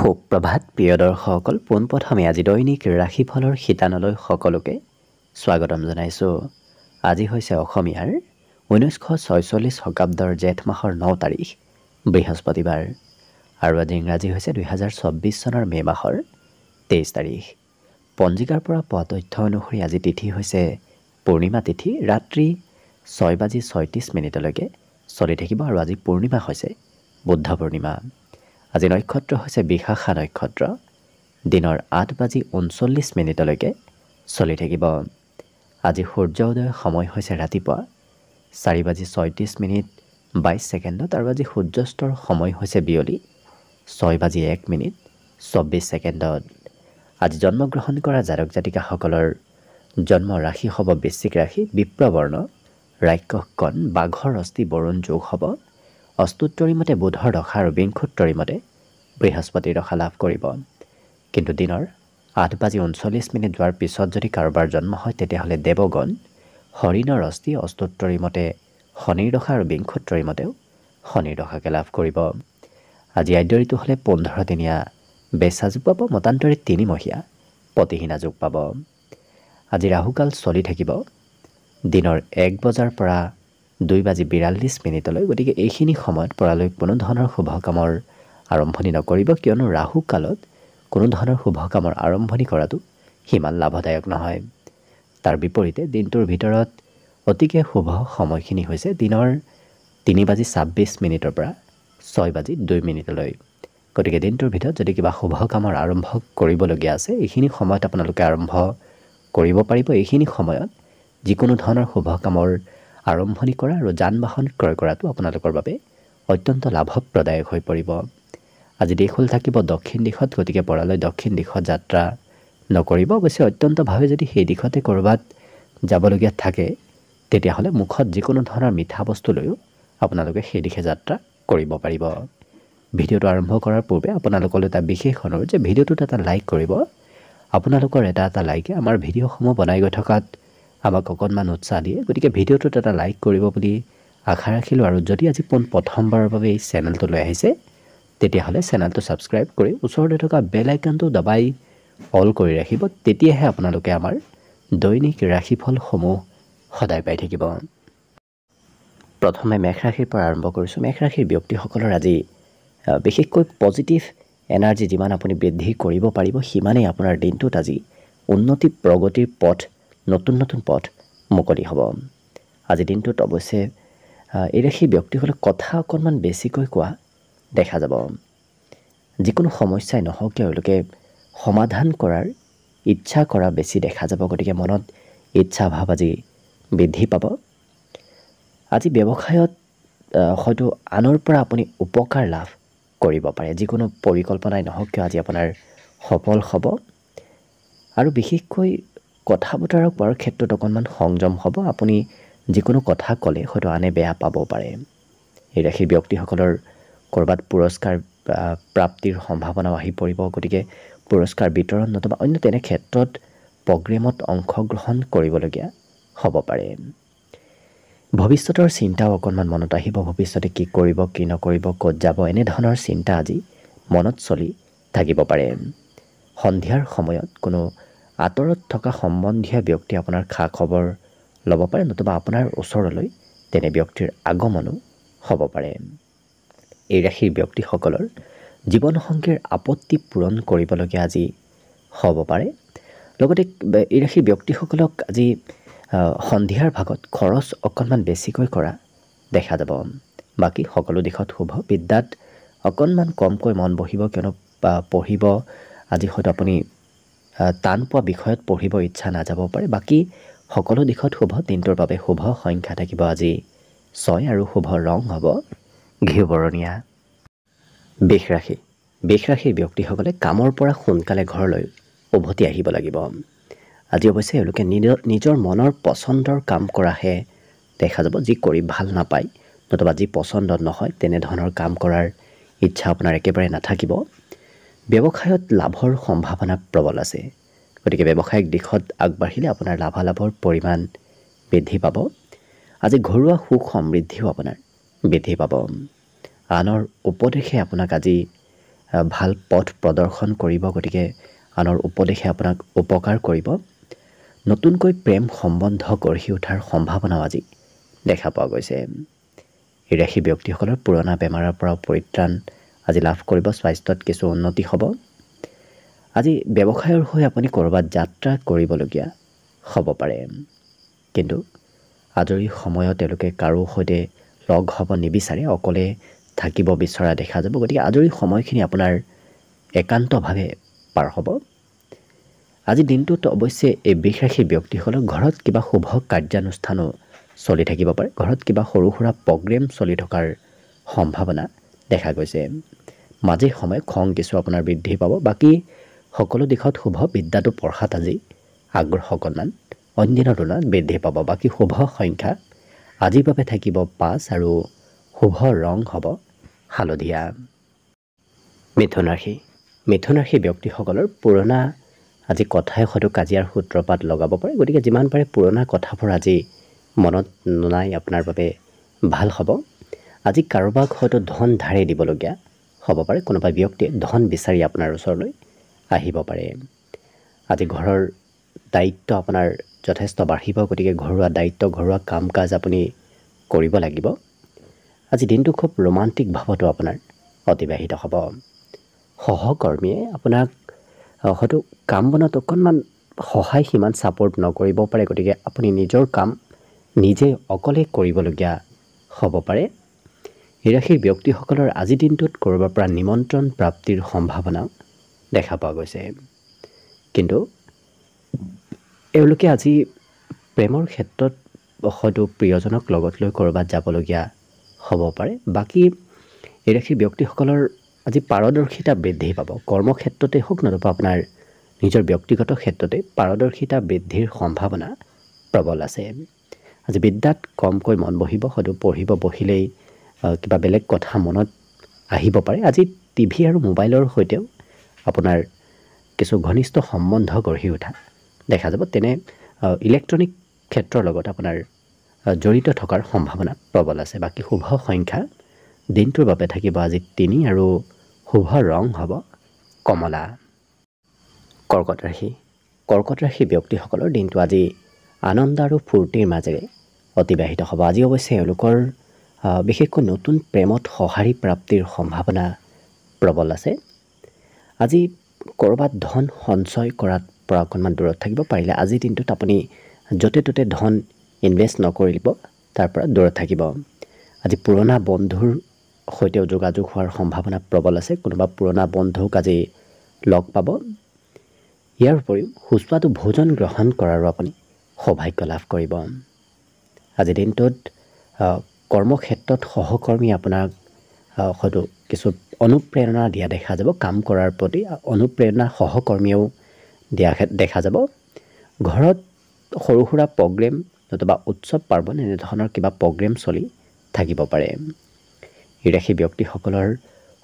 সুপ্ৰভাত প্ৰিয় দৰ্শকসকল, পোনপ্ৰথমে আজি দৈনিক ৰাশিফলৰ শিতানলৈ সকলোকে স্বাগতম জনাইছোঁ। আজি হৈছে অসমীয়াৰ 1946 শকাব্দৰ জেঠ মাহৰ 9 তাৰিখ বৃহস্পতিবাৰ আৰু আজি ইংৰাজী হৈছে 2024 চনৰ মে' মাহৰ 23 তাৰিখ। পঞ্জিকাৰ পৰা পোৱা তথ্য অনুসৰি আজি তিথি হৈছে পূৰ্ণিমা তিথি। ৰাত্ৰি 6:36 চলি থাকিব আৰু আজি পূৰ্ণিমা হৈছে বুদ্ধ পূৰ্ণিমা। আজি নক্ষত্ৰ হৈছে বিশাখা নক্ষত্ৰ। দিনৰ 8:39 চলি থাকিব। আজি সূৰ্য উদয়ৰ সময় হৈছে ৰাতিপুৱা 4:36:22 আৰু আজি সূৰ্যাস্তৰ সময় হৈছে বিয়লি 6:01:24। আজি জন্মগ্ৰহণ কৰা জাতক জাতিকাসকলৰ জন্ম ৰাশি হ'ব বৃশ্চিক ৰাশি, বিপ্ৰবৰ্ণ, ৰাক্ষস কণ, বাঘৰ অস্থি বৰুণ যোগ হ'ব। অস্তুত্তৰী মতে বুধৰ দশা আৰু বিংশোত্তৰী মতে বৃহস্পতিৰ দশা লাভ কৰিব। কিন্তু দিনৰ 8:39 যোৱাৰ পিছত যদি কাৰোবাৰ জন্ম হয় তেতিয়াহ'লে দেৱগণ হৰিণৰ অস্থি, অস্তুত্তৰী মতে শনিৰ দশা আৰু বিংশোত্তৰী মতেও শনিৰ দশাকে লাভ কৰিব। আজি আদ্য ঋতু হ'লে 15 দিনীয়া বেচা যুগ পাব, মতান্তৰে 3 মহীয়া পতিহীনা যুগ পাব। আজি ৰাহুকাল চলি থাকিব দিনৰ 1 বজাৰ পৰা 2:42। গতিকে এইখিনি সময়ত পৰালৈ কোনো ধৰণৰ শুভ কামৰ আৰম্ভণি নকৰিব, কিয়নো ৰাহু কালত কোনো ধৰণৰ শুভ কামৰ আৰম্ভণি কৰাটো সিমান লাভদায়ক নহয়। তাৰ বিপৰীতে দিনটোৰ ভিতৰত অতিকে শুভ সময়খিনি হৈছে দিনৰ 3:26 পৰা 6:02। গতিকে দিনটোৰ ভিতৰত যদি কিবা শুভ কামৰ আৰম্ভ কৰিবলগীয়া আছে এইখিনি সময়ত আপোনালোকে আৰম্ভ কৰিব পাৰিব। এইখিনি সময়ত যিকোনো ধৰণৰ শুভ কামৰ আৰম্ভণি কৰা আৰু যান বাহন ক্ৰয় কৰাটো আপোনালোকৰ বাবে অত্যন্ত লাভপ্ৰদায়ক হৈ পৰিব। আজি দেশ হ'ল থাকিব দক্ষিণ দিশত, গতিকে পৰালৈ দক্ষিণ দিশত যাত্ৰা নকৰিব। অৱশ্যে অত্যন্তভাৱে যদি সেই দিশতে ক'ৰবাত যাবলগীয়া থাকে তেতিয়াহ'লে মুখত যিকোনো ধৰণৰ মিঠা বস্তু লৈও আপোনালোকে সেই দিশে যাত্ৰা কৰিব পাৰিব। ভিডিঅ'টো আৰম্ভ কৰাৰ পূৰ্বে আপোনালোকলৈ এটা বিশেষ অনুৰোধ যে ভিডিঅ'টোত এটা লাইক কৰিব। আপোনালোকৰ এটা লাইকে আমাৰ ভিডিঅ'সমূহ বনাই গৈ থকাত আমাক অকণমান উৎসাহ দিয়ে। গতিকে ভিডিঅ'টোত এটা লাইক কৰিব বুলি আশা ৰাখিলোঁ। আৰু যদি আজি প্ৰথমবাৰৰ বাবে এই চেনেলটোলৈ আহিছে তেতিয়াহ'লে চেনেলটো ছাবস্ক্ৰাইব কৰি ওচৰতে থকা বেল আইকনটো দবাই অল কৰি ৰাখিব। তেতিয়াহে আপোনালোকে আমাৰ দৈনিক ৰাশিফলসমূহ সদায় পাই থাকিব। প্ৰথমে মেষ ৰাশিৰ পৰা আৰম্ভ কৰিছোঁ। মেষ ৰাশিৰ ব্যক্তিসকলৰ আজি বিশেষকৈ পজিটিভ এনাৰ্জি যিমান আপুনি বৃদ্ধি কৰিব পাৰিব সিমানেই আপোনাৰ দিনটোত আজি উন্নতি প্ৰগতিৰ পথ, নতুন নতুন পথ মুকলি হ'ব। আজি দিনটোত অৱশ্যে এই ৰাশিৰ ব্যক্তিসকলে কথা অকণমান বেছিকৈ কোৱা দেখা যাব। যিকোনো সমস্যাই নহওক কিয় এওঁলোকে সমাধান কৰাৰ ইচ্ছা কৰা বেছি দেখা যাব। গতিকে মনত ইচ্ছা ভাৱ আজি বৃদ্ধি পাব। আজি ব্যৱসায়ত হয়তো আনৰ পৰা আপুনি উপকাৰ লাভ কৰিব পাৰে। যিকোনো পৰিকল্পনাই নহওক কিয় আজি আপোনাৰ সফল হ'ব। আৰু বিশেষকৈ কথা বতৰা কোৱাৰ ক্ষেত্ৰত অকণমান সংযম হ'ব। আপুনি যিকোনো কথা ক'লে হয়তো আনে বেয়া পাব পাৰে। এই ৰাশিৰ ব্যক্তিসকলৰ ক'ৰবাত পুৰস্কাৰ প্ৰাপ্তিৰ সম্ভাৱনাও আহি পৰিব। গতিকে পুৰস্কাৰ বিতৰণ নতুবা অন্য তেনে ক্ষেত্ৰত প্ৰগ্ৰেমত অংশগ্ৰহণ কৰিবলগীয়া হ'ব পাৰে। ভৱিষ্যতৰ চিন্তাও অকণমান মনত আহিব। ভৱিষ্যতে কি কৰিব, কি নকৰিব, ক'ত যাব, এনেধৰণৰ চিন্তা আজি মনত চলি থাকিব পাৰে। সন্ধিয়াৰ সময়ত কোনো আঁতৰত থকা সম্বন্ধীয় ব্যক্তি আপোনাৰ খা খবৰ ল'ব পাৰে, নতুবা আপোনাৰ ওচৰলৈ তেনে ব্যক্তিৰ আগমনো হ'ব পাৰে। এই ৰাশিৰ ব্যক্তিসকলৰ জীৱনসংগীৰ আপত্তি পূৰণ কৰিবলগীয়া আজি হ'ব পাৰে। লগতে এই ৰাশিৰ ব্যক্তিসকলক আজি সন্ধিয়াৰ ভাগত খৰচ অকণমান বেছিকৈ কৰা দেখা যাব। বাকী সকলো দিশত শুভ। বিদ্যাত অকণমান কমকৈ মন বহিব, কিয়নো পঢ়িব আজি হয়তো আপুনি টান পোৱা বিষয়ত পঢ়িব ইচ্ছা নাযাব পাৰে। বাকী সকলো দিশত শুভ। দিনটোৰ বাবে শুভ সংখ্যা থাকিব আজি 6 আৰু শুভ ৰং হ'ব ঘিউ বৰণীয়া। বৃষ ৰাশি। বৃষ ৰাশিৰ ব্যক্তিসকলে কামৰ পৰা সোনকালে ঘৰলৈ উভতি আহিব লাগিব। আজি অৱশ্যে এওঁলোকে নিজৰ মনৰ পচন্দৰ কাম কৰাহে দেখা যাব। যি কৰি ভাল নাপায় নতুবা যি পচন্দ নহয় তেনেধৰণৰ কাম কৰাৰ ইচ্ছা আপোনাৰ একেবাৰে নাথাকিব। ব্যৱসায়ত লাভৰ সম্ভাৱনা প্ৰবল আছে। গতিকে ব্যৱসায়িক দিশত আগবাঢ়িলে আপোনাৰ লাভালাভৰ পৰিমাণ বৃদ্ধি পাব। আজি ঘৰুৱা সুখ সমৃদ্ধিও আপোনাৰ বৃদ্ধি পাব। আনৰ উপদেশে আপোনাক আজি ভাল পথ প্ৰদৰ্শন কৰিব, গতিকে আনৰ উপদেশে আপোনাক উপকাৰ কৰিব। নতুনকৈ প্ৰেম সম্বন্ধ গঢ়ি উঠাৰ সম্ভাৱনাও আজি দেখা পোৱা গৈছে। এই ৰাশি ব্যক্তিসকলৰ পুৰণা বেমাৰৰ পৰা পৰিত্ৰাণ আজি লাভ কৰিব, স্বাস্থ্যত কিছু উন্নতি হ'ব। আজি ব্যৱসায়ৰ হৈ আপুনি ক'ৰবাত যাত্ৰা কৰিবলগীয়া হ'ব পাৰে, কিন্তু আজৰি সময়ত তেওঁলোকে কাৰো সৈতে লগ হ'ব নিবিচাৰে, অকলে থাকিব বিচৰা দেখা যাব। গতিকে আজৰি সময়খিনি আপোনাৰ একান্তভাৱে পাৰ হ'ব। আজি দিনটোত অৱশ্যে এই বৃষ ৰাশিৰ ব্যক্তিসকলৰ ঘৰত কিবা শুভ কাৰ্যানুষ্ঠানো চলি থাকিব পাৰে, ঘৰত কিবা সৰু সুৰা প্ৰগ্ৰেম চলি থকাৰ সম্ভাৱনা দেখা গৈছে। মাজে সময়ে খং কিছু আপোনাৰ বৃদ্ধি পাব, বাকী সকলো দিশত শুভ। বিদ্যাটো পঢ়াত আজি আগ্ৰহ অকণমান অন্য দিনৰ তুলনাত বৃদ্ধি পাব। বাকী শুভ সংখ্যা আজিৰ বাবে থাকিব 5 আৰু শুভ ৰং হ'ব হালধীয়া। মিথুন ৰাশি। মিথুন ৰাশিৰ ব্যক্তিসকলৰ পুৰণা আজি কথাই হয়তো কাজিয়াৰ সূত্ৰপাত লগাব পাৰে, গতিকে যিমান পাৰে পুৰণা কথাবোৰ আজি মনত ননাই আপোনাৰ বাবে ভাল হ'ব। আজি কাৰোবাক হয়তো ধন ধাৰে দিবলগীয়া হ'ব পাৰে, কোনোবা ব্যক্তিয়ে ধন বিচাৰি আপোনাৰ ওচৰলৈ আহিব পাৰে। আজি ঘৰৰ দায়িত্ব আপোনাৰ যথেষ্ট বাঢ়িব, গতিকে ঘৰুৱা দায়িত্ব, ঘৰুৱা কাম কাজ আপুনি কৰিব লাগিব। আজি দিনটো খুব ৰোমান্টিক ভাৱতো আপোনাৰ অতিবাহিত হ'ব। সহকৰ্মীয়ে আপোনাক হয়তো কাম বনত অকণমান সহায় সিমান ছাপোৰ্ট নকৰিব পাৰে, গতিকে আপুনি নিজৰ কাম নিজে অকলে কৰিবলগীয়া হ'ব পাৰে। এই ৰাশিৰ ব্যক্তিসকলৰ আজিৰ দিনটোত ক'ৰবাৰ পৰা নিমন্ত্ৰণ প্ৰাপ্তিৰ সম্ভাৱনা দেখা পোৱা গৈছে, কিন্তু এওঁলোকে আজি প্ৰেমৰ ক্ষেত্ৰত হয়তো প্ৰিয়জনক লগত লৈ ক'ৰবাত যাবলগীয়া হ'ব পাৰে। বাকী এই ৰাশিৰ ব্যক্তিসকলৰ আজি পাৰদৰ্শিতা বৃদ্ধি পাব, কৰ্মক্ষেত্ৰতে হওক নতুবা আপোনাৰ নিজৰ ব্যক্তিগত ক্ষেত্ৰতে পাৰদৰ্শিতা বৃদ্ধিৰ সম্ভাৱনা প্ৰবল আছে। আজি বিদ্যাত কমকৈ মন বহিব, হয়তো পঢ়িব বহিলেই কিবা বেলেগ কথা মনত আহিব পাৰে। আজি টিভি আৰু মোবাইলৰ সৈতেও আপোনাৰ কিছু ঘনিষ্ঠ সম্বন্ধ গঢ়ি উঠা দেখা যাব। তেনে ইলেক্ট্ৰনিক ক্ষেত্ৰৰ লগত আপোনাৰ জড়িত থকাৰ সম্ভাৱনা প্ৰবল আছে। বাকী শুভ সংখ্যা দিনটোৰ বাবে থাকিব আজি 3 আৰু শুভ ৰং হ'ব কমলা। কৰ্কট ৰাশি। কৰ্কট ৰাশিৰ ব্যক্তিসকলৰ দিনটো আজি আনন্দ আৰু ফূৰ্তিৰ মাজেৰে অতিবাহিত হ'ব। আজি অৱশ্যে এওঁলোকৰ বিশেষকৈ নতুন প্ৰেমত সঁহাৰি প্ৰাপ্তিৰ সম্ভাৱনা প্ৰবল আছে। আজি ক'ৰবাত ধন সঞ্চয় কৰাত পৰা অকণমান দূৰত থাকিব পাৰিলে আজিৰ দিনটোত আপুনি য'তে ত'তে ধন ইনভেষ্ট নকৰিব, তাৰ পৰা দূৰত থাকিব। আজি পুৰণা বন্ধুৰ সৈতেও যোগাযোগ হোৱাৰ সম্ভাৱনা প্ৰবল আছে, কোনোবা পুৰণা বন্ধুক আজি লগ পাব। ইয়াৰ উপৰিও সুস্বাদু ভোজন গ্ৰহণ কৰাৰো আপুনি সৌভাগ্য লাভ কৰিব। আজিৰ দিনটোত কৰ্মক্ষেত্ৰত সহকৰ্মী আপোনাক হয়তো কিছু অনুপ্ৰেৰণা দিয়া দেখা যাব, কাম কৰাৰ প্ৰতি অনুপ্ৰেৰণা সহকৰ্মীয়েও দিয়া দেখা যাব। ঘৰত সৰু সুৰা প্ৰগ্ৰেম নতুবা উৎসৱ পাৰ্বণ এনেধৰণৰ কিবা প্ৰগ্ৰেম চলি থাকিব পাৰে। এই ৰাশি ব্যক্তিসকলৰ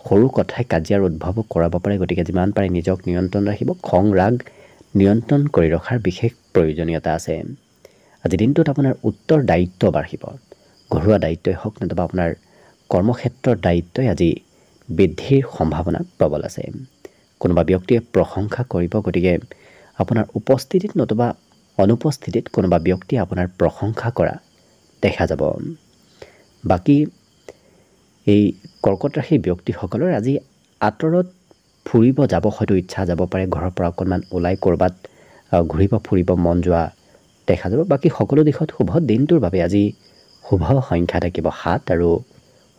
সৰু কথাই কাজিয়াৰ উদ্ভৱো কৰাব পাৰে, গতিকে যিমান পাৰে নিজক নিয়ন্ত্ৰণ ৰাখিব। খং ৰাগ নিয়ন্ত্ৰণ কৰি ৰখাৰ বিশেষ প্ৰয়োজনীয়তা আছে। আজি দিনটোত আপোনাৰ উত্তৰদায়িত্ব বাঢ়িব, ঘৰুৱা দায়িত্বই হওক নতুবা আপোনাৰ কৰ্মক্ষেত্ৰৰ দায়িত্বই আজি বৃদ্ধিৰ সম্ভাৱনা প্ৰবল আছে। কোনোবা ব্যক্তিয়ে প্ৰশংসা কৰিব, গতিকে আপোনাৰ উপস্থিতিত নতুবা অনুপস্থিতিত কোনোবা ব্যক্তিয়ে আপোনাৰ প্ৰশংসা কৰা দেখা যাব। বাকী এই কৰ্কট ৰাশিৰ ব্যক্তিসকলৰ আজি আঁতৰত ফুৰিব যাব হয়তো ইচ্ছা যাব পাৰে, ঘৰৰ পৰা অকণমান ওলাই ক'ৰবাত ঘূৰিব ফুৰিব মন যোৱা দেখা যাব। বাকী সকলো দিশত শুভ। দিনটোৰ বাবে আজি শুভ সংখ্যা থাকিব 7 আৰু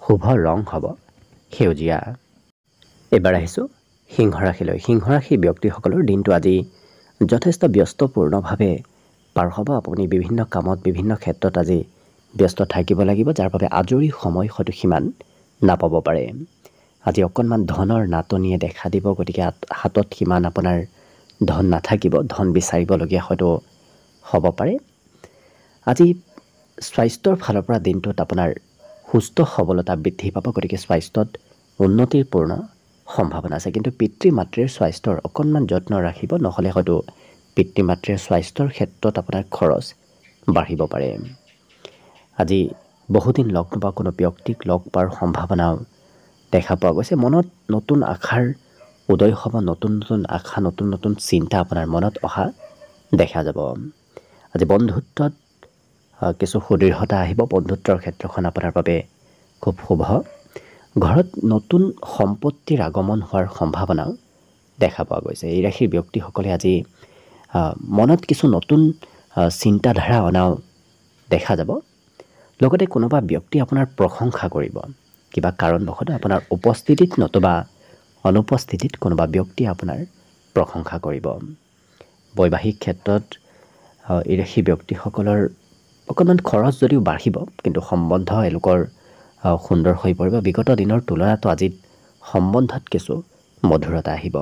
শুভ ৰং হ'ব সেউজীয়া। এইবাৰ আহিছোঁ সিংহ ৰাশিলৈ। সিংহ ৰাশিৰ ব্যক্তিসকলৰ দিনটো আজি যথেষ্ট ব্যস্তপূৰ্ণভাৱে পাৰ হ'ব। আপুনি বিভিন্ন কামত বিভিন্ন ক্ষেত্ৰত আজি ব্যস্ত থাকিব লাগিব, যাৰ বাবে আজৰি সময় হয়তো সিমান নাপাব পাৰে। আজি অকণমান ধনৰ নাটনিয়ে দেখা দিব, গতিকে হাতত সিমান আপোনাৰ ধন নাথাকিব, ধন বিচাৰিবলগীয়া হয়তো হ'ব পাৰে। আজি স্বাস্থ্যৰ ফালৰ পৰা দিনটোত আপোনাৰ সুস্থ সবলতা বৃদ্ধি পাব, গতিকে স্বাস্থ্যত উন্নতিৰ পূৰ্ণ সম্ভাৱনা আছে। কিন্তু পিতৃ মাতৃৰ স্বাস্থ্যৰ অকণমান যত্ন ৰাখিব, নহ'লে হয়তো পিতৃ মাতৃৰ স্বাস্থ্যৰ ক্ষেত্ৰত আপোনাৰ খৰচ বাঢ়িব পাৰে। আজি বহুদিন লগ নোপোৱা কোনো ব্যক্তিক লগ পোৱাৰ সম্ভাৱনাও দেখা পোৱা গৈছে। মনত নতুন আশাৰ উদয় হ'ব, নতুন নতুন আশা, নতুন নতুন চিন্তা আপোনাৰ মনত অহা দেখা যাব। আজি বন্ধুত্বত কিছু সুদৃঢ়তা আহিব। বন্ধুত্বৰ ক্ষেত্ৰখন আপোনাৰ বাবে খুব শুভ। ঘৰত নতুন সম্পত্তিৰ আগমন হোৱাৰ সম্ভাৱনাও দেখা পোৱা গৈছে। এই ৰাশিৰ ব্যক্তিসকলে আজি মনত কিছু নতুন চিন্তাধাৰা অনাও দেখা যাব। লগতে কোনোবা ব্যক্তি আপোনাৰ প্ৰশংসা কৰিব। কিবা কাৰণবশতঃ আপোনাৰ উপস্থিতিত নতুবা অনুপস্থিতিত কোনোবা ব্যক্তিয়ে আপোনাৰ প্ৰশংসা কৰিব। বৈবাহিক ক্ষেত্ৰত এই ৰাশি ব্যক্তিসকলৰ অকণমান খৰচ যদিও বাঢ়িব, কিন্তু সম্বন্ধ এওঁলোকৰ সুন্দৰ হৈ পৰিব। বিগত দিনৰ তুলনাতো আজিত সম্বন্ধত কিছু মধুৰতা আহিব।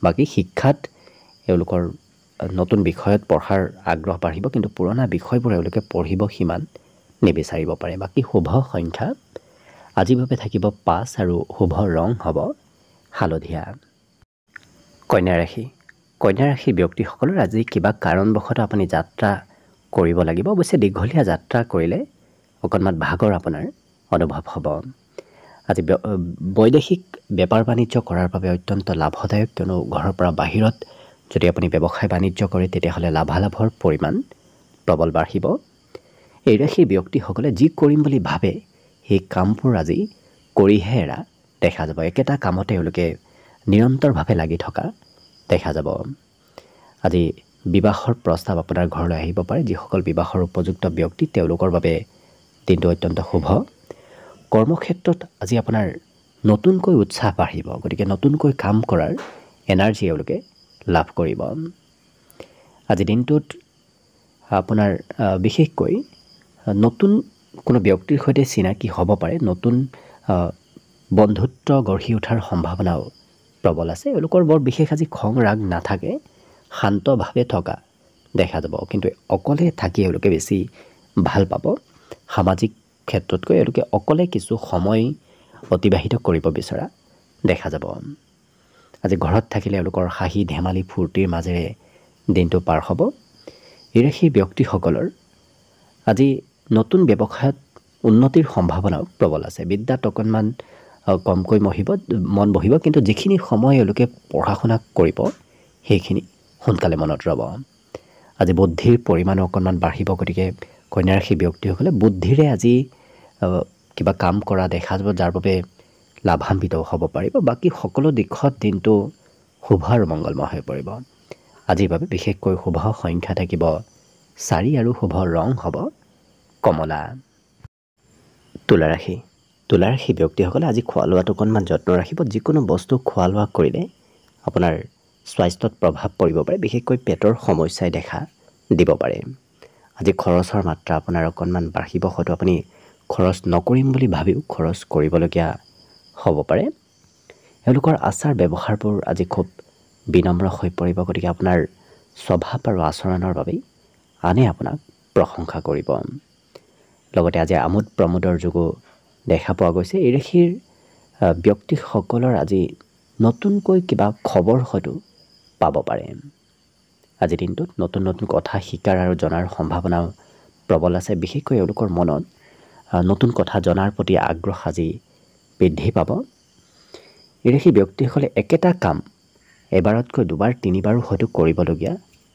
বাকী শিক্ষাত এওঁলোকৰ নতুন বিষয়ত পঢ়াৰ আগ্ৰহ বাঢ়িব, কিন্তু পুৰণা বিষয়বোৰ এওঁলোকে পঢ়িব সিমান নিবিচাৰিব পাৰে। বাকী শুভ সংখ্যা আজিৰ বাবে থাকিব 5 আৰু শুভ ৰং হ'ব হালধীয়া। কন্যা ৰাশি। কন্যা ৰাশিৰ ব্যক্তিসকলৰ আজি কিবা কাৰণবশতঃ আপুনি যাত্ৰা কৰিব লাগিব। অৱশ্যে দীঘলীয়া যাত্ৰা কৰিলে অকণমান ভাগৰ আপোনাৰ অনুভৱ হ'ব। আজি বৈদেশিক বেপাৰ বাণিজ্য কৰাৰ বাবে অত্যন্ত লাভদায়ক, কিয়নো ঘৰৰ পৰা বাহিৰত যদি আপুনি ব্যৱসায় বাণিজ্য কৰে তেতিয়াহ'লে লাভালাভৰ পৰিমাণ প্ৰবল বাঢ়িব। এই ৰাশিৰ ব্যক্তিসকলে যি কৰিম বুলি ভাবে সেই কামবোৰ আজি কৰিহে এৰা দেখা যাব। একেটা কামতে এওঁলোকে নিৰন্তৰভাৱে লাগি থকা দেখা যাব। আজি বিবাহৰ প্ৰস্তাৱ আপোনাৰ ঘৰলৈ আহিব পাৰে। যিসকল বিবাহৰ উপযুক্ত ব্যক্তি তেওঁলোকৰ বাবে দিনটো অত্যন্ত শুভ। কৰ্মক্ষেত্ৰত আজি আপোনাৰ নতুনকৈ উৎসাহ বাঢ়িব, গতিকে নতুনকৈ কাম কৰাৰ এনাৰ্জি এওঁলোকে লাভ কৰিব। আজি দিনটোত আপোনাৰ বিশেষকৈ নতুন কোনো ব্যক্তিৰ সৈতে চিনাকি হ'ব পাৰে। নতুন বন্ধুত্ব গঢ়ি উঠাৰ সম্ভাৱনাও প্ৰবল আছে। এওঁলোকৰ বৰ বিশেষ আজি খং ৰাগ নাথাকে, শান্তভাৱে থকা দেখা যাব। কিন্তু অকলে থাকি এওঁলোকে বেছি ভাল পাব। সামাজিক ক্ষেত্ৰতকৈ এওঁলোকে অকলে কিছু সময় অতিবাহিত কৰিব বিচৰা দেখা যাব। আজি ঘৰত থাকিলে এওঁলোকৰ হাঁহি ধেমালি ফূৰ্তিৰ মাজেৰে দিনটো পাৰ হ'ব। এই ৰাশিৰ ব্যক্তিসকলৰ আজি নতুন ব্যৱসায়ত উন্নতিৰ সম্ভাৱনাও প্ৰবল আছে। বিদ্যাত অকণমান কমকৈ মন বহিব, কিন্তু যিখিনি সময় এওঁলোকে পঢ়া শুনা কৰিব সেইখিনি সোনকালে মনত ৰ'ব। আজি বুদ্ধিৰ পৰিমাণো অকণমান বাঢ়িব, গতিকে কন্যা ৰাশি ব্যক্তিসকলে বুদ্ধিৰে আজি কিবা কাম কৰা দেখা যাব, যাৰ বাবে লাভান্বিতও হ'ব পাৰিব। বাকী সকলো দিশত দিনটো শুভ আৰু মংগলময় হৈ পৰিব। আজিৰ বাবে বিশেষকৈ শুভ সংখ্যা থাকিব 4 আৰু শুভ ৰং হ'ব কমলা। তুলা ৰাশি। তুলা ৰাশি ব্যক্তিসকলে আজি খোৱা লোৱাত অকণমান যত্ন ৰাখিব। যিকোনো বস্তু খোৱা লোৱা কৰিলে আপোনাৰ স্বাস্থ্যত প্ৰভাৱ পৰিব পাৰে। বিশেষকৈ পেটৰ সমস্যাই দেখা দিব পাৰে। আজি খৰচৰ মাত্ৰা আপোনাৰ অকণমান বাঢ়িব, হয়তো আপুনি খৰচ নকৰিম বুলি ভাবিও খৰচ কৰিবলগীয়া হ'ব পাৰে। এওঁলোকৰ আচাৰ ব্যৱহাৰবোৰ আজি খুব বিনম্ৰ হৈ পৰিব, গতিকে আপোনাৰ স্বভাৱ আৰু আচৰণৰ বাবেই আনে আপোনাক প্ৰশংসা কৰিব। লগতে আজি আমোদ প্ৰমোদৰ যোগো দেখা পোৱা গৈছে। এই ৰাশিৰ ব্যক্তিসকলৰ আজি নতুনকৈ কিবা খবৰ হয়তো পাব পাৰে। আজিৰ দিনটোত নতুন নতুন কথা শিকাৰ আৰু জনাৰ সম্ভাৱনাও প্ৰবল আছে। বিশেষকৈ এওঁলোকৰ মনত নতুন কথা জনাৰ প্ৰতি আগ্ৰহ আজি বৃদ্ধি পাব। এই ৰাশিৰ ব্যক্তিসকলে একেটা কাম এবাৰতকৈ দুবাৰ তিনিবাৰো হয়তো কৰিবলগীয়া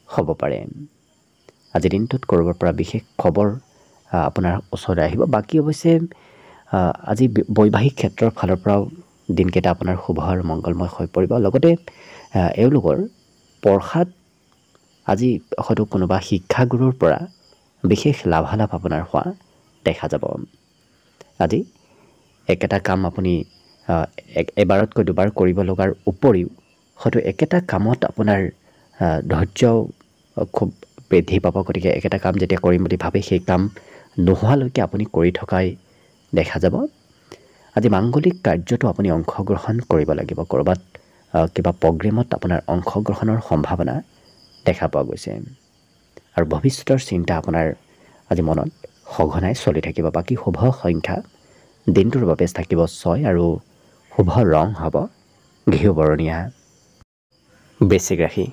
হ'ব পাৰে। আজিৰ দিনটোত ক'ৰবাৰ পৰা বিশেষ খবৰ আপোনাৰ ওচৰলৈ আহিব। বাকী অৱশ্যে আজি বৈবাহিক ক্ষেত্ৰৰ ফালৰ পৰাও দিনকেইটা আপোনাৰ শুভ আৰু মংগলময় হৈ পৰিব। লগতে এওঁলোকৰ পঢ়াত আজি হয়তো কোনোবা শিক্ষাগুৰুৰ পৰা বিশেষ লাভালাভ আপোনাৰ হোৱা দেখা যাব। আজি একেটা কাম আপুনি এবাৰতকৈ দুবাৰ কৰিব লগাৰ উপৰিও হয়তো একেটা কামত আপোনাৰ ধৈৰ্যও খুব বৃদ্ধি পাব। গতিকে একেটা কাম যেতিয়া কৰিম বুলি ভাবে সেই কাম নোহোৱালৈকে আপুনি কৰি থকাই দেখা যাব। আজি মাংগলিক কাৰ্যতো আপুনি অংশগ্ৰহণ কৰিব লাগিব। ক'ৰবাত কিবা প্ৰগ্ৰেমত আপোনাৰ অংশগ্ৰহণৰ সম্ভাৱনা দেখা পোৱা গৈছে। আৰু ভৱিষ্যতৰ চিন্তা আপোনাৰ আজি মনত সঘনাই চলি থাকিব। বাকী শুভ সংখ্যা দিনটোৰ বাবে থাকিব 6 আৰু শুভ ৰং হ'ব ঘিউ বৰণীয়া। বৃশ্চিক ৰাশি।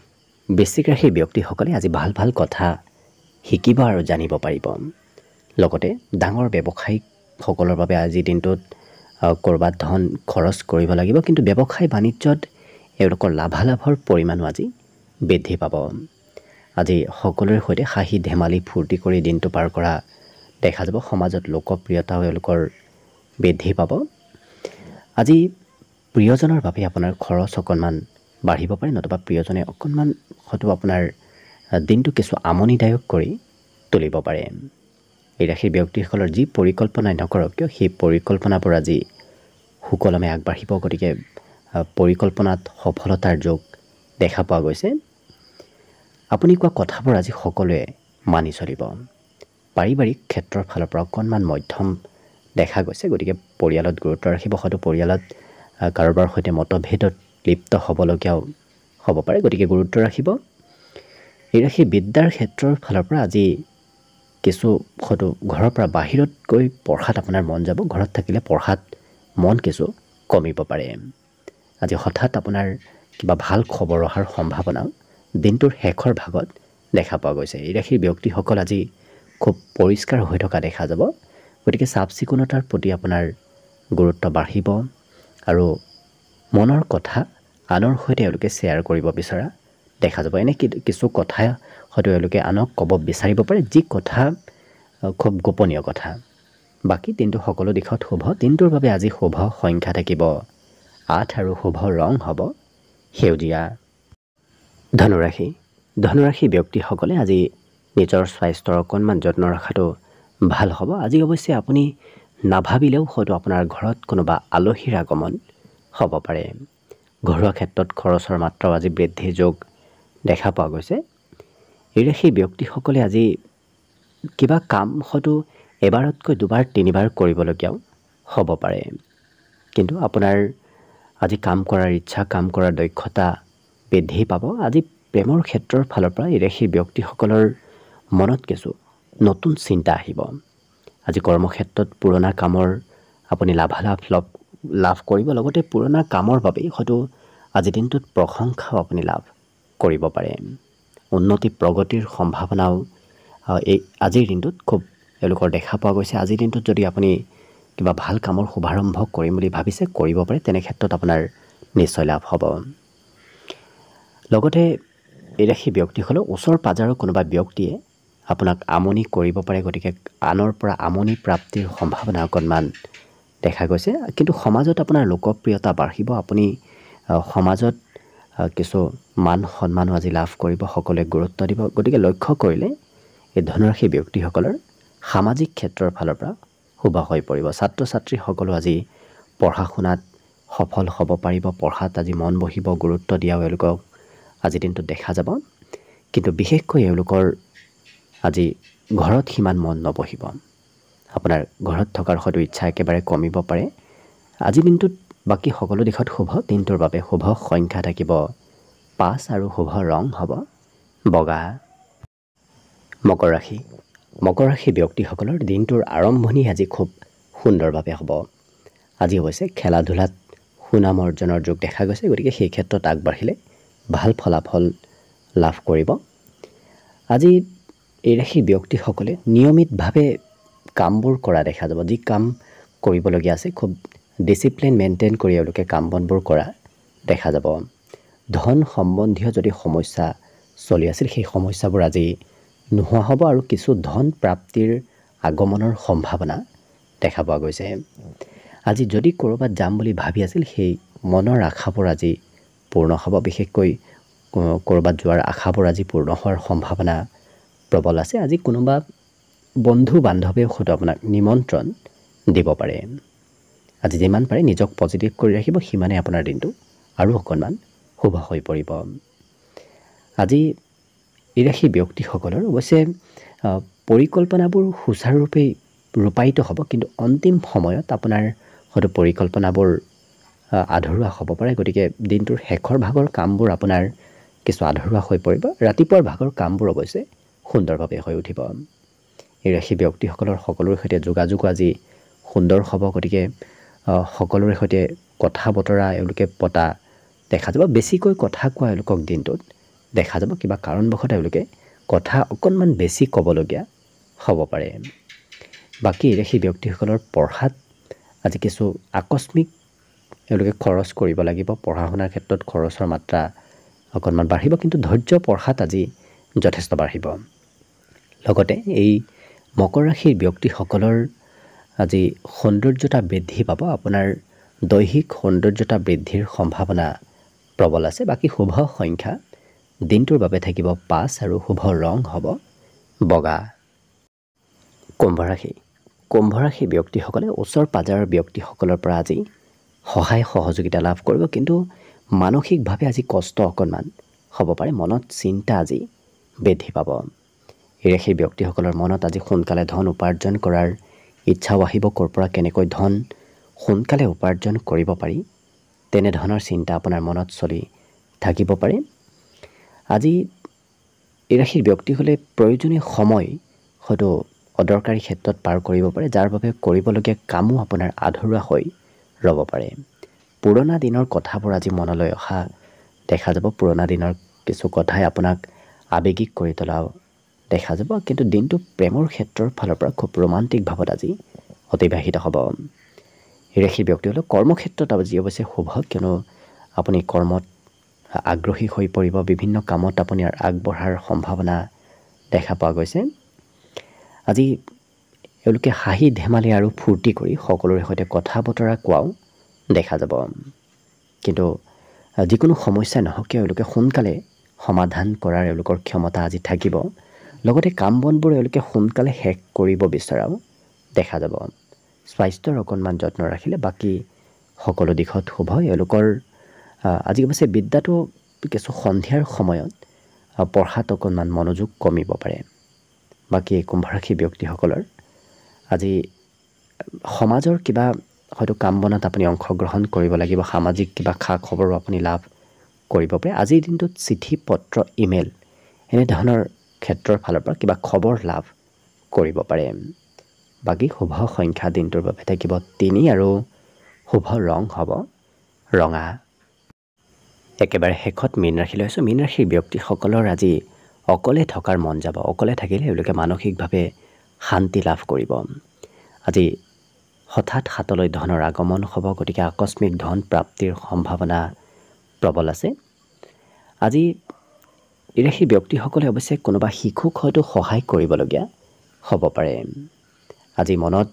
বৃশ্চিক ৰাশিৰ ব্যক্তিসকলে আজি ভাল ভাল কথা শিকিব আৰু জানিব পাৰিব। লগতে ডাঙৰ ব্যৱসায়িকসকলৰ বাবে আজিৰ দিনটোত ক'ৰবাত ধন খৰচ কৰিব লাগিব, কিন্তু ব্যৱসায় বাণিজ্যত এওঁলোকৰ লাভালাভৰ পৰিমাণো আজি বৃদ্ধি পাব। আজি সকলোৰে সৈতে হাঁহি ধেমালি ফূৰ্তি কৰি দিনটো পাৰ কৰা দেখা যাব। সমাজত লোকপ্ৰিয়তাও এওঁলোকৰ বৃদ্ধি পাব। আজি প্ৰিয়জনৰ বাবে আপোনাৰ খৰচ অকণমান বাঢ়িব পাৰে, নতুবা প্ৰিয়জনে অকণমান হয়তো আপোনাৰ দিনটো কিছু আমনিদায়ক কৰি তুলিব পাৰে। এই ৰাশিৰ ব্যক্তিসকলৰ যি পৰিকল্পনাই নকৰক কিয় সেই পৰিকল্পনাবোৰ আজি সুকলমে আগবাঢ়িব। গতিকে পৰিকল্পনাত সফলতাৰ যোগ দেখা পোৱা গৈছে। আপুনি কোৱা কথাবোৰ আজি সকলোৱে মানি চলিব। পাৰিবাৰিক ক্ষেত্ৰৰ ফালৰ পৰা অকণমান মধ্যম দেখা গৈছে। গতিকে পৰিয়ালত গুৰুত্ব ৰাখিব। হয়তো পৰিয়ালত কাৰোবাৰ সৈতে মতভেদত লিপ্ত হ'বলগীয়াও হ'ব পাৰে, গতিকে গুৰুত্ব ৰাখিব। এই ৰাশিৰ বিদ্যাৰ ক্ষেত্ৰৰ ফালৰ পৰা আজি কিছু হয়তো ঘৰৰ পৰা বাহিৰত গৈ পঢ়াত আপোনাৰ মন যাব। ঘৰত থাকিলে পঢ়াত মন কিছু কমিব পাৰে। আজি হঠাৎ আপোনাৰ কিবা ভাল খবৰ অহাৰ সম্ভাৱনাও দিনটোৰ শেষৰ ভাগত দেখা পোৱা গৈছে। এই ৰাশিৰ ব্যক্তিসকল আজি খুব পৰিষ্কাৰ হৈ থকা দেখা যাব। গতিকে চাফ চিকুণতাৰ প্ৰতি আপোনাৰ গুৰুত্ব বাঢ়িব আৰু মনৰ কথা আনৰ সৈতে এওঁলোকে শ্বেয়াৰ কৰিব বিচৰা দেখা যাব। এনে কিছু কথা হয়তো এওঁলোকে আনক ক'ব বিচাৰিব পাৰে, যি কথা খুব গোপনীয় কথা। বাকী দিনটো সকলো দিশত শুভ। দিনটোৰ বাবে আজি শুভ সংখ্যা থাকিব 8 আৰু শুভ ৰং হ'ব সেউজীয়া। ধনুৰাশি ব্যক্তিসকলে আজি নিজৰ স্বাস্থ্যৰ অকণমান যত্ন ৰখাটো ভাল হ'ব। আজি অৱশ্যে আপুনি নাভাবিলেও হয়তো আপোনাৰ ঘৰত কোনোবা আলহীৰ আগমন হ'ব পাৰে। ঘৰুৱা ক্ষেত্ৰত খৰচৰ মাত্ৰাও আজি বৃদ্ধিৰ যোগ দেখা পোৱা গৈছে। এই ৰাশিৰ ব্যক্তিসকলে আজি কিবা কাম হয়তো এবাৰতকৈ দুবাৰ তিনিবাৰ কৰিবলগীয়াও হ'ব পাৰে, কিন্তু আপোনাৰ আজি কাম কৰাৰ ইচ্ছা, কাম কৰাৰ দক্ষতা বৃদ্ধি পাব। আজি প্ৰেমৰ ক্ষেত্ৰৰ ফালৰ পৰা এই ৰাশিৰ ব্যক্তিসকলৰ মনত কিছু নতুন চিন্তা আহিব। আজি কৰ্মক্ষেত্ৰত পুৰণা কামৰ আপুনি লাভ কৰিব, লগতে পুৰণা কামৰ বাবেই হয়তো আজিৰ দিনটোত প্ৰশংসাও আপুনি লাভ কৰিব পাৰে। উন্নতি প্ৰগতিৰ সম্ভাৱনাও আজিৰ দিনটোত খুব এওঁলোকৰ দেখা পোৱা গৈছে। আজিৰ দিনটোত যদি আপুনি কিবা ভাল কামৰ শুভাৰম্ভ কৰিম বুলি ভাবিছে, কৰিব পাৰে। তেনে ক্ষেত্ৰত আপোনাৰ নিশ্চয় লাভ হ'ব। লগতে এই ৰাশি ব্যক্তিসকলৰ ওচৰ পাজৰৰ কোনোবা ব্যক্তিয়ে আপোনাক আমনি কৰিব পাৰে। গতিকে আনৰ পৰা আমনি প্ৰাপ্তিৰ সম্ভাৱনা অকণমান দেখা গৈছে। কিন্তু সমাজত আপোনাৰ লোকপ্ৰিয়তা বাঢ়িব। আপুনি সমাজত কিছু মান সন্মানো আজি লাভ কৰিব, সকলোৱে গুৰুত্ব দিব। গতিকে লক্ষ্য কৰিলে এই ধনুৰাশি ব্যক্তিসকলৰ সামাজিক ক্ষেত্ৰৰ ফালৰ পৰা শুভ হৈ পৰিব। ছাত্ৰ ছাত্ৰীসকলো আজি পঢ়া শুনাত সফল হ'ব পাৰিব। পঢ়াত আজি মন বহিব, গুৰুত্ব দিয়াও এওঁলোকক আজিৰ দিনটোত দেখা যাব। কিন্তু বিশেষকৈ এওঁলোকৰ আজি ঘৰত সিমান মন নবহিব। আপোনাৰ ঘৰত থকাৰ হয়তো ইচ্ছা একেবাৰে কমিব পাৰে। আজিৰ দিনটোত বাকী সকলো দিশত শুভ। দিনটোৰ বাবে শুভ সংখ্যা থাকিব 5 আৰু শুভ ৰং হ'ব বগা। মকৰ ৰাশি ব্যক্তিসকলৰ দিনটোৰ আৰম্ভণি আজি খুব সুন্দৰভাৱে হ'ব। আজি অৱশ্যে খেলা ধূলাত সুনাম অৰ্জনৰ যোগ দেখা গৈছে। গতিকে সেই ক্ষেত্ৰত আগবাঢ়িলে ভাল ফলাফল লাভ কৰিব। আজি এই ৰাশি ব্যক্তিসকলে নিয়মিতভাৱে কামবোৰ কৰা দেখা যাব। যি কাম কৰিবলগীয়া আছে খুব ডিচিপ্লিন মেইনটেইন কৰি এওঁলোকে কাম বনবোৰ কৰা দেখা যাব। ধন সম্বন্ধীয় যদি সমস্যা চলি আছিল, সেই সমস্যাবোৰ আজি নোহোৱা হ'ব আৰু কিছু ধন প্ৰাপ্তিৰ আগমনৰ সম্ভাৱনা দেখা পোৱা গৈছে। আজি যদি ক'ৰবাত যাম বুলি ভাবি আছিল, সেই মনৰ আশাবোৰ আজি পূৰ্ণ হ'ব। বিশেষকৈ ক'ৰবাত যোৱাৰ আশাবোৰ আজি পূৰ্ণ হোৱাৰ সম্ভাৱনা প্ৰবল আছে। আজি কোনোবা বন্ধু বান্ধৱেও হয়তো আপোনাক নিমন্ত্ৰণ দিব পাৰে। আজি যিমান পাৰে নিজক পজিটিভ কৰি ৰাখিব, সিমানে আপোনাৰ দিনটো আৰু অকণমান শুভ হৈ পৰিব। আজি এই ৰাশি ব্যক্তিসকলৰ অৱশ্যে পৰিকল্পনাবোৰ সুচাৰুৰূপে ৰূপায়িত হ'ব, কিন্তু অন্তিম সময়ত আপোনাৰ হয়তো পৰিকল্পনাবোৰ আধৰুৱা হ'ব পাৰে। গতিকে দিনটোৰ শেষৰ ভাগৰ কামবোৰ আপোনাৰ কিছু আধৰুৱা হৈ পৰিব। ৰাতিপুৱাৰ ভাগৰ কামবোৰ অৱশ্যে সুন্দৰভাৱে হৈ উঠিব। এই ৰাশি ব্যক্তিসকলৰ সকলোৰে সৈতে যোগাযোগো আজি সুন্দৰ হ'ব। গতিকে সকলোৰে সৈতে কথা বতৰা এওঁলোকে পতা দেখা যাব। বেছিকৈ কথা কোৱা এওঁলোকক দিনটোত দেখা যাব। কিবা কাৰণবশত এওঁলোকে কথা অকণমান বেছি ক'বলগীয়া হ'ব পাৰে। বাকী এই ৰাশি ব্যক্তিসকলৰ পঢ়াত আজি কিছু আকস্মিক এওঁলোকে খৰচ কৰিব লাগিব, পঢ়া শুনাৰ ক্ষেত্ৰত খৰচৰ মাত্ৰা অকণমান বাঢ়িব, কিন্তু ধৈৰ্য পঢ়াত আজি যথেষ্ট বাঢ়িব। লগতে এই মকৰ ৰাশিৰ ব্যক্তিসকলৰ আজি সৌন্দৰ্যতা বৃদ্ধি পাব, আপোনাৰ দৈহিক সৌন্দৰ্যতা বৃদ্ধিৰ সম্ভাৱনা প্ৰবল আছে। বাকী শুভ সংখ্যা দিনটোৰ বাবে থাকিব 5 আৰু শুভ ৰং হ'ব বগা। কুম্ভ ৰাশি ব্যক্তিসকলে ওচৰ পাজৰৰ ব্যক্তিসকলৰ পৰা আজি সহায় সহযোগিতা লাভ কৰিব, কিন্তু মানসিকভাৱে আজি কষ্ট অকণমান হ'ব পাৰে, মনত চিন্তা আজি বৃদ্ধি পাব। এই ৰাশিৰ ব্যক্তিসকলৰ মনত আজি সোনকালে ধন উপাৰ্জন কৰাৰ ইচ্ছাও আহিব, ক'ৰ পৰা কেনেকৈ ধন সোনকালে উপাৰ্জন কৰিব পাৰি তেনেধৰণৰ চিন্তা আপোনাৰ মনত চলি থাকিব পাৰে। আজি এই ৰাশিৰ ব্যক্তিসকলে প্ৰয়োজনীয় সময় হয়তো অদৰকাৰী ক্ষেত্ৰত পাৰ কৰিব পাৰে, যাৰ বাবে কৰিবলগীয়া কামো আপোনাৰ আধৰুৱা হৈ ৰ'ব পাৰে। পুৰণা দিনৰ কথাবোৰ আজি মনলৈ অহা দেখা যাব, পুৰণা দিনৰ কিছু কথাই আপোনাক আৱেগিক কৰি তোলা দেখা যাব, কিন্তু দিনটো প্ৰেমৰ ক্ষেত্ৰৰ ফালৰ পৰা খুব ৰোমান্টিক ভাৱত আজি অতিবাহিত হ'ব। এই ৰাশিৰ ব্যক্তিসকলে কৰ্মক্ষেত্ৰত আজি অৱশ্যে শুভ, কিয়নো আপুনি কৰ্মত আগ্ৰহী হৈ পৰিব, বিভিন্ন কামত আপুনি আগবঢ়াৰ সম্ভাৱনা দেখা পোৱা গৈছে। আজি এওঁলোকে হাঁহি ধেমালি আৰু ফূৰ্তি কৰি সকলোৰে সৈতে কথা বতৰা কোৱাও দেখা যাব, কিন্তু যিকোনো সমস্যা নহওক কিয় এওঁলোকে সোনকালে সমাধান কৰাৰ এওঁলোকৰ ক্ষমতা আজি থাকিব। লগতে কাম বনবোৰ এওঁলোকে সোনকালে শেষ কৰিব বিচৰাও দেখা যাব। স্বাস্থ্যৰ অকণমান যত্ন ৰাখিলে বাকী সকলো দিশত শুভ। এওঁলোকৰ আজি অৱশ্যে বিদ্যাটো কিছু সন্ধিয়াৰ সময়ত পঢ়াত অকণমান মনোযোগ কমিব পাৰে। বাকী কুম্ভ ৰাশি ব্যক্তিসকলৰ আজি সমাজৰ কিবা হয়তো কাম বনত আপুনি অংশগ্ৰহণ কৰিব লাগিব, সামাজিক কিবা খা খবৰো আপুনি লাভ কৰিব পাৰে। আজিৰ দিনটোত চিঠি পত্ৰ ইমেইল এনেধৰণৰ ক্ষেত্ৰৰ ফালৰ পৰা কিবা খবৰ লাভ কৰিব পাৰে। বাকী শুভ সংখ্যা দিনটোৰ বাবে থাকিব 3 আৰু শুভ ৰং হ'ব ৰঙা। একেবাৰে শেষত মীন ৰাশিলৈ আছোঁ। মীন ৰাশিৰ ব্যক্তিসকলৰ আজি অকলে থকাৰ মন যাব, অকলে থাকিলে এওঁলোকে মানসিকভাৱে শান্তি লাভ কৰিব। আজি হঠাৎ হাতলৈ ধনৰ আগমন হ'ব, গতিকে আকস্মিক ধন প্ৰাপ্তিৰ সম্ভাৱনা প্ৰবল আছে। আজি এই ৰাশিৰ ব্যক্তিসকলে অৱশ্যে কোনোবা শিশুক হয়তো সহায় কৰিবলগীয়া হ'ব পাৰে। আজি মনত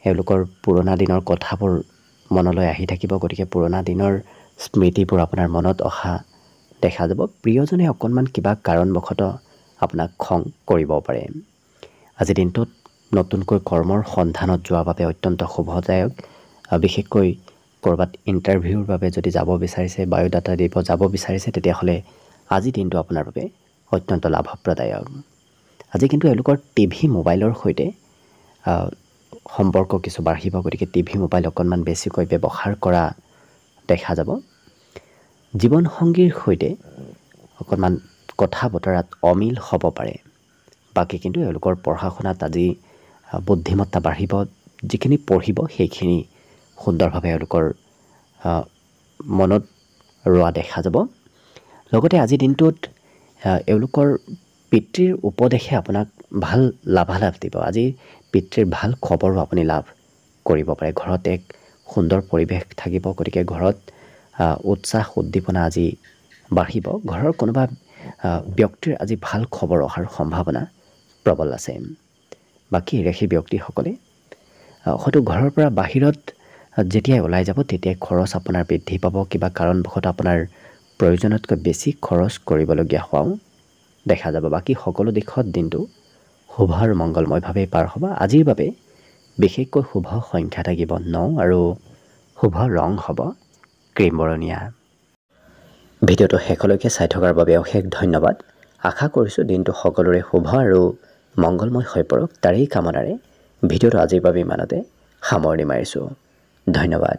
এওঁলোকৰ পুৰণা দিনৰ কথাবোৰ মনলৈ আহি থাকিব, গতিকে পুৰণা দিনৰ স্মৃতিবোৰ আপোনাৰ মনত অহা দেখা যাব। প্ৰিয়জনে অকণমান কিবা কাৰণবশতঃ আপোনাক খং কৰিব পাৰে। আজিৰ দিনটোত নতুনকৈ কৰ্মৰ সন্ধানত যোৱাৰ বাবে অত্যন্ত শুভদায়ক। বিশেষকৈ ক'ৰবাত ইণ্টাৰভিউৰ বাবে যদি যাব বিচাৰিছে, বায়'ডাটা দিব যাব বিচাৰিছে, তেতিয়াহ'লে আজিৰ দিনটো আপোনাৰ বাবে অত্যন্ত লাভপ্ৰদায়ক। আজি কিন্তু এওঁলোকৰ টিভি মোবাইলৰ সৈতে সম্পৰ্ক কিছু বাঢ়িব, গতিকে টিভি মোবাইল অকণমান বেছিকৈ ব্যৱহাৰ কৰা দেখা যাব। জীৱনসংগীৰ সৈতে অকণমান কথা বতৰাত অমিল হ'ব পাৰে। বাকী কিন্তু এওঁলোকৰ পঢ়া শুনাত আজি বুদ্ধিমত্তা বাঢ়িব, যিখিনি পঢ়িব সেইখিনি সুন্দৰভাৱে এওঁলোকৰ মনত ৰোৱা দেখা যাব। লগতে আজিৰ দিনটোত এওঁলোকৰ পিতৃৰ উপদেশে আপোনাক ভাল লাভালাভ দিব। আজি পিতৃৰ ভাল খবৰো আপুনি লাভ কৰিব পাৰে। ঘৰত এক সুন্দৰ পৰিৱেশ থাকিব, গতিকে ঘৰত উৎসাহ উদ্দীপনা আজি বাঢ়িব। ঘৰৰ কোনোবা ব্যক্তিৰ আজি ভাল খবৰ অহাৰ সম্ভাৱনা প্ৰবল আছে। বাকী ৰাশি ব্যক্তিসকলে হয়তো ঘৰৰ পৰা বাহিৰত যেতিয়াই ওলাই যাব তেতিয়াই খৰচ আপোনাৰ বৃদ্ধি পাব, কিবা কাৰণবশতঃ আপোনাৰ প্ৰয়োজনতকৈ বেছি খৰচ কৰিবলগীয়া হোৱাও দেখা যাব। বাকী সকলো দিশত দিনটো শুভ আৰু মংগলময়ভাৱে পাৰ হ'ব। আজিৰ বাবে বিশেষকৈ শুভ সংখ্যা থাকিব 9 আৰু শুভ ৰং হ'ব ক্ৰীম বৰণীয়া। ভিডিঅ'টো শেষলৈকে চাই থকাৰ বাবে অশেষ ধন্যবাদ। আশা কৰিছোঁ দিনটো সকলোৰে শুভ আৰু মংগলময় হৈ পৰক, তাৰেই কামনাৰে ভিডিঅ'টো আজিৰ বাবে ইমানতে সামৰণি মাৰিছোঁ। ধন্যবাদ।